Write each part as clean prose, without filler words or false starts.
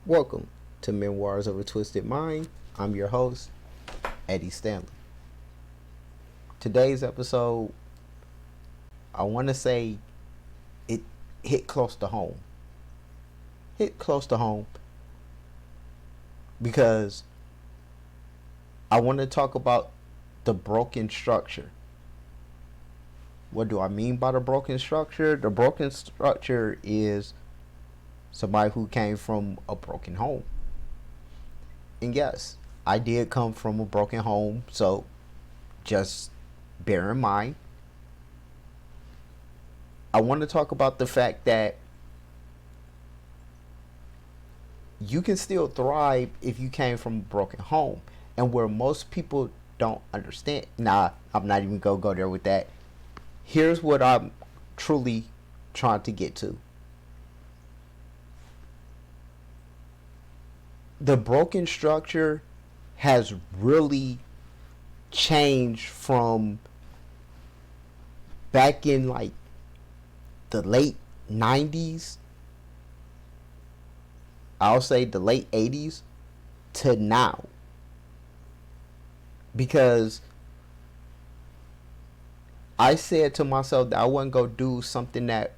Welcome to Memoirs of a Twisted Mind. I'm your host, Eddie Stanley. Today's episode, I want to say it hit close to home. Hit close to home because I want to talk about the broken structure. What do I mean by the broken structure? The broken structure is somebody who came from a broken home. And yes, I did come from a broken home, so just bear in mind. I want to talk about the fact that you can still thrive if you came from a broken home. And where most people don't understand. Nah, I'm not even going to go there with that. Here's what I'm truly trying to get to. The broken structure has really changed from back in like the late 90s, I'll say the late 80s to now. Because I said to myself that I wasn't going to do something that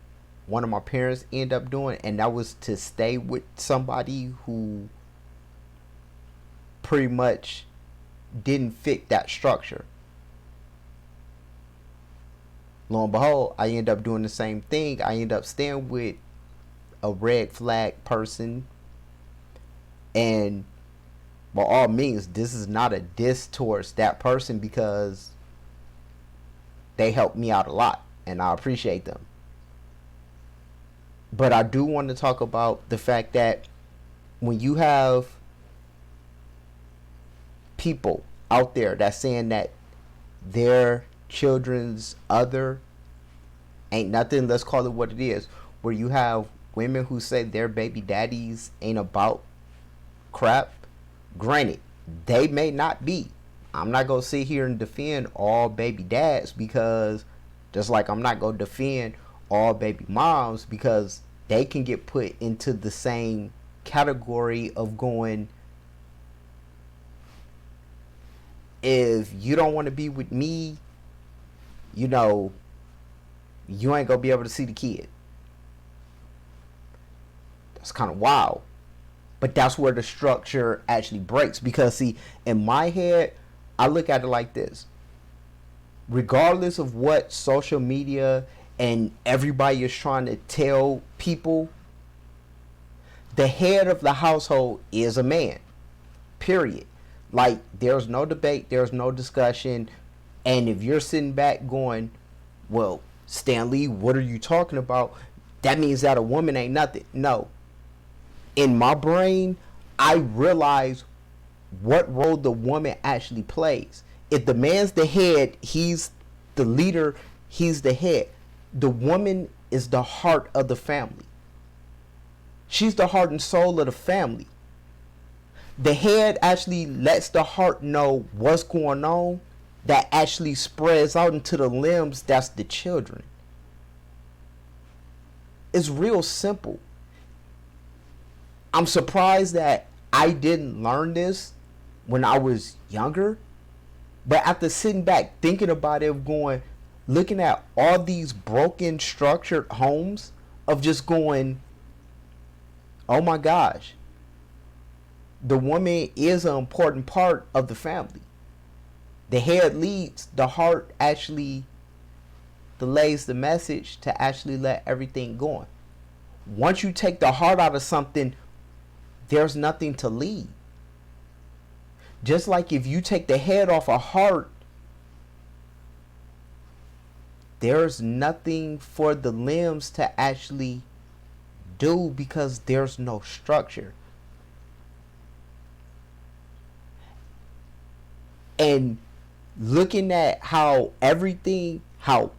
one of my parents ended up doing, and that was to stay with somebody who pretty much didn't fit that structure. Lo and behold, I end up doing the same thing. I end up staying with a red flag person, and by all means, this is not a diss towards that person because they helped me out a lot and I appreciate them. But I do want to talk about the fact that when you have people out there that's saying that their children's other ain't nothing, let's call it what it is, where you have women who say their baby daddies ain't about crap. Granted, they may not be. I'm not going to sit here and defend all baby dads, because just like I'm not going to defend all baby moms, because they can get put into the same category of going, if you don't want to be with me, you know, you ain't going to be able to see the kid. That's kind of wild. But that's where the structure actually breaks. Because, see, in my head, I look at it like this. Regardless of what social media and everybody is trying to tell people, the head of the household is a man. Period. Like, there's no debate, there's no discussion. And if you're sitting back going, well, Stanley, what are you talking about? That means that a woman ain't nothing. No. In my brain, I realize what role the woman actually plays. If the man's the head, he's the leader, he's the head. The woman is the heart of the family. She's the heart and soul of the family. The head actually lets the heart know what's going on, that actually spreads out into the limbs, that's the children. It's real simple. I'm surprised that I didn't learn this when I was younger. But after sitting back thinking about it, going, looking at all these broken structured homes, of just going, oh my gosh, the woman is an important part of the family. The head leads, the heart actually delays the message to actually let everything go. Once you take the heart out of something, there's nothing to lead. Just like if you take the head off a heart, there's nothing for the limbs to actually do, because there's no structure. And looking at how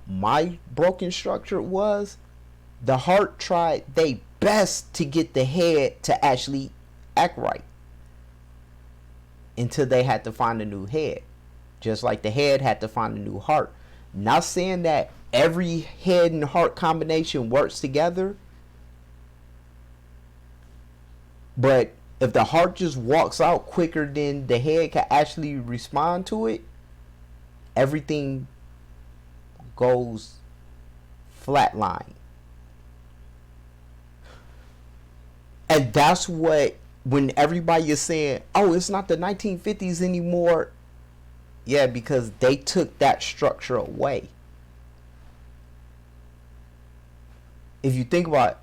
my broken structure was, the heart tried they best to get the head to actually act right, until they had to find a new head. Just like the head had to find a new heart. Not saying that every head and heart combination works together, But if the heart just walks out quicker than the head can actually respond to it, everything goes flatline. And that's what, when everybody is saying, oh, it's not the 1950s anymore. Yeah, because they took that structure away. If you think about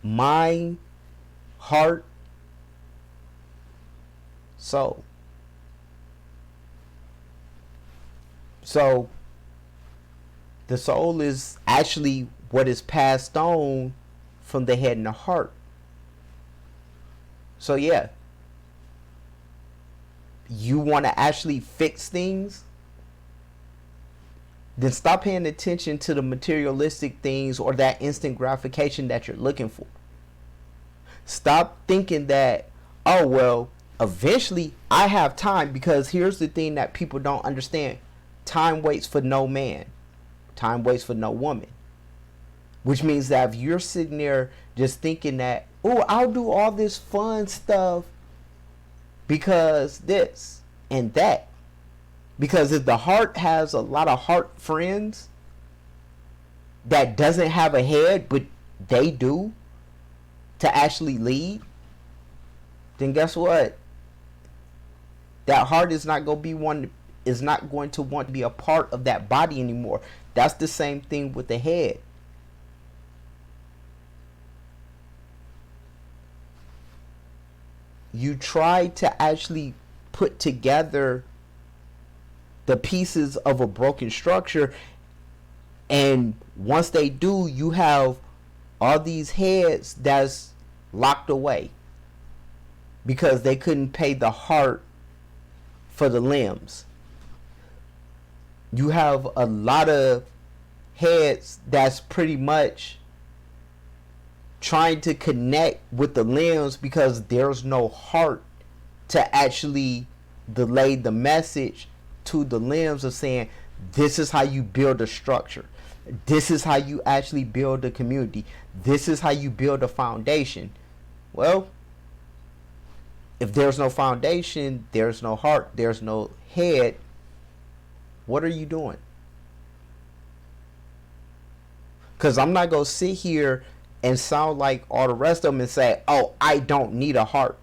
mind, heart, soul. So the soul is actually what is passed on from the head and the heart. So yeah, you want to actually fix things, then stop paying attention to the materialistic things or that instant gratification that you're looking for. Stop thinking that, oh, well, eventually I have time, because here's the thing that people don't understand. Time waits for no man. Time waits for no woman. Which means that if you're sitting there just thinking that, oh, I'll do all this fun stuff because this and that. Because if the heart has a lot of heart friends that doesn't have a head, but they do to actually lead, then guess what? That heart is not going to want to be a part of that body anymore. That's the same thing with the head. You try to actually put together the pieces of a broken structure, and once they do, you have all these heads that's locked away because they couldn't pay the heart for the limbs. You have a lot of heads that's pretty much trying to connect with the limbs because there's no heart to actually delay the message to the limbs of saying, this is how you build a structure. This is how you actually build a community. This is how you build a foundation. Well, if there's no foundation, there's no heart, there's no head, what are you doing? Because I'm not going to sit here and sound like all the rest of them and say, oh, I don't need a heart.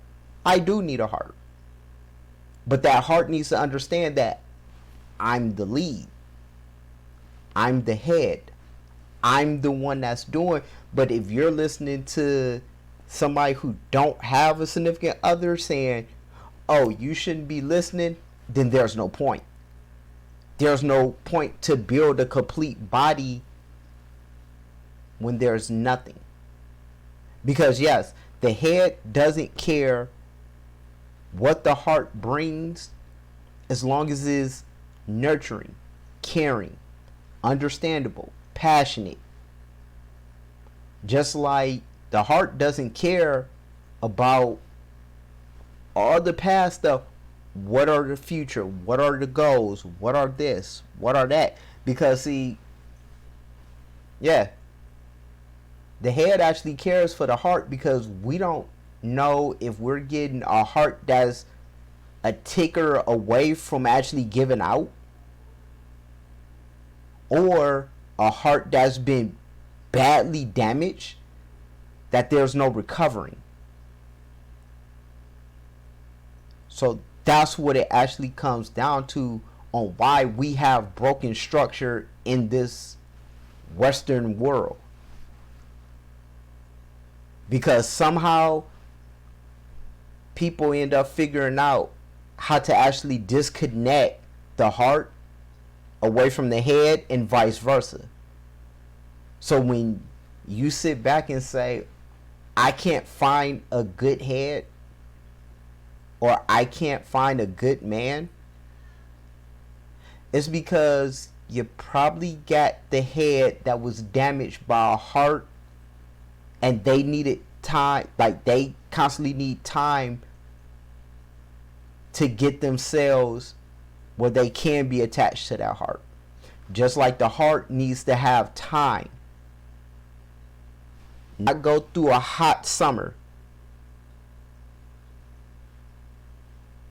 I do need a heart. But that heart needs to understand that I'm the lead. I'm the head. I'm the one that's doing. But if you're listening to somebody who don't have a significant other saying, oh, you shouldn't be listening, then there's no point. There's no point to build a complete body when there's nothing. Because yes, the head doesn't care what the heart brings as long as it's nurturing, caring, understandable, passionate. Just like the heart doesn't care about all the past stuff. What are the future? What are the goals? What are this? What are that? Because see, yeah, the head actually cares for the heart because we don't know if we're getting a heart that's a ticker away from actually giving out, or a heart that's been badly damaged that there's no recovering. So that's what it actually comes down to on why we have broken structure in this Western world. Because somehow people end up figuring out how to actually disconnect the heart away from the head and vice versa. So when you sit back and say, I can't find a good head, or I can't find a good man, it's because you probably got the head that was damaged by a heart, and they needed time, like they constantly need time to get themselves where they can be attached to that heart. Just like the heart needs to have time. Not go through a hot summer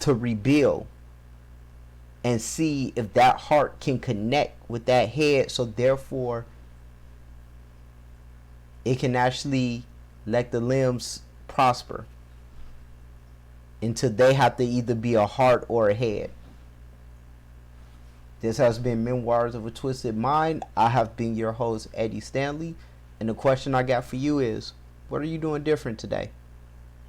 to rebuild and see if that heart can connect with that head, so therefore it can actually let the limbs prosper until they have to either be a heart or a head. This has been Memoirs of a Twisted Mind. I have been your host, Eddie Stanley, and the question I got for you is, what are you doing different today?